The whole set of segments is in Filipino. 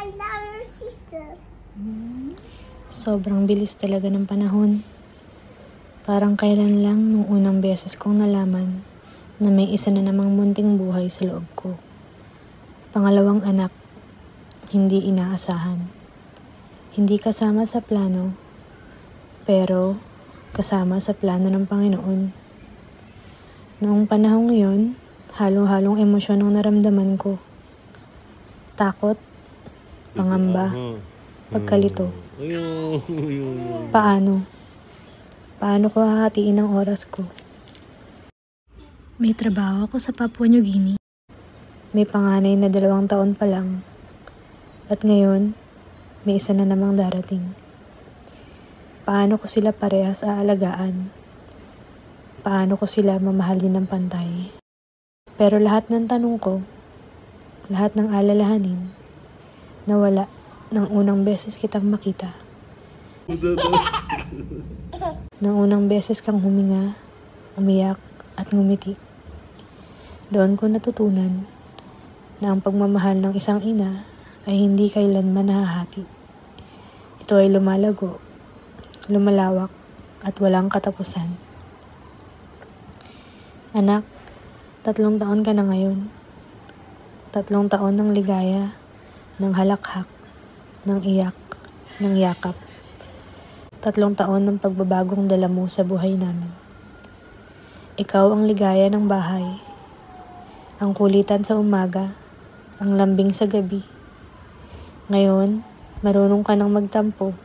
I love your sister. Sobrang bilis talaga ng panahon. Parang kailan lang nung unang beses kong nalaman na may isa na namang munting buhay sa loob ko. Pangalawang anak, hindi inaasahan. Hindi kasama sa plano, pero kasama sa plano ng Panginoon. Noong panahong yun, halong-halong emosyon ang naramdaman ko. Takot, pangamba, pagkalito. Paano? Paano ko hahatiin ang oras ko? May trabaho ako sa Papua New Guinea. May panganay na 2 taon pa lang. At ngayon, may isa na namang darating. Paano ko sila parehas aalagaan? Paano ko sila mamahalin ng pantay? Pero lahat ng tanong ko, lahat ng alalahanin, nawala nang unang beses kitang makita. Nang unang beses kang huminga, umiyak at ngumiti. Doon ko natutunan na ang pagmamahal ng isang ina ay hindi kailanman nahahati. Ito ay lumalago, lumalawak at walang katapusan. Anak, 3 taon ka na ngayon. 3 taon ng ligaya, ng halakhak, ng iyak, ng yakap. 3 taon ng pagbabagong dala mo sa buhay namin. Ikaw ang ligaya ng bahay, ang kulitan sa umaga, ang lambing sa gabi. Ngayon, marunong ka nang magtampo,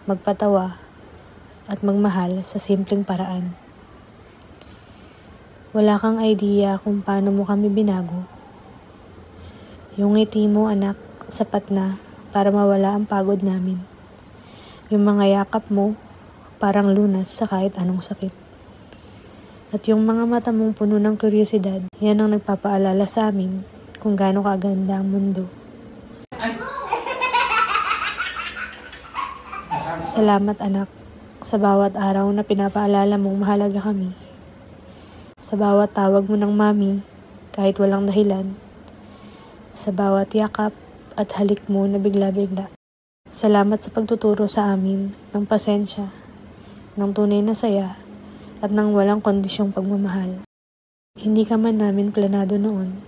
magpatawa, at magmahal sa simpleng paraan. Wala kang idea kung paano mo kami binago. Yung ngiti mo, anak, sapat na para mawala ang pagod namin. Yung mga yakap mo, parang lunas sa kahit anong sakit. At yung mga mata mong puno ng kuryosidad, yan ang nagpapaalala sa amin kung gaano kaganda ang mundo. Salamat, anak, sa bawat araw na pinapaalala mong mahalaga kami. Sa bawat tawag mo ng mami, kahit walang dahilan. Sa bawat yakap at halik mo na bigla-bigla. Salamat sa pagtuturo sa amin ng pasensya, ng tunay na saya, at ng walang kondisyong pagmamahal. Hindi ka man namin planado noon,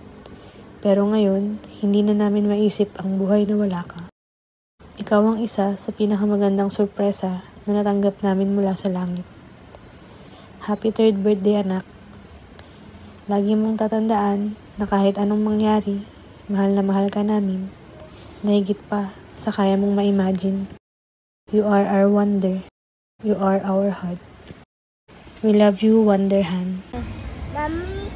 pero ngayon, hindi na namin maisip ang buhay na wala ka. Ikaw ang isa sa pinakamagandang sorpresa na natanggap namin mula sa langit. Happy 3rd birthday, anak. Lagi mong tatandaan na kahit anong mangyari, mahal na mahal ka namin, na higit pa sa kaya mong ma-imagine. You are our wonder. You are our heart. We love you, Wonderhan. Mommy,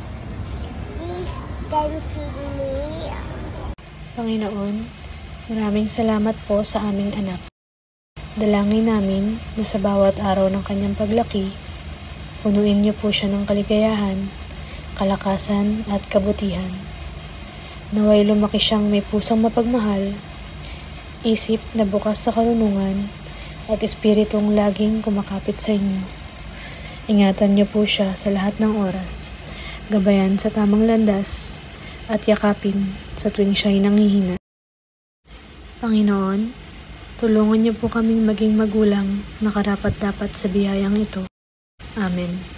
please can you feed me? Panginoon, maraming salamat po sa aming anak. Dalangin namin na sa bawat araw ng kanyang paglaki, punuin niyo po siya ng kaligayahan, kalakasan at kabutihan. Naway lumaki siyang may pusong mapagmahal, isip na bukas sa karunungan, at espiritong laging kumakapit sa inyo. Ingatan niyo po siya sa lahat ng oras, gabayan sa tamang landas, at yakapin sa tuwing siya'y nanghihina. Panginoon, tulungan niyo po kaming maging magulang na karapat-dapat sa biyayang ito. Amen.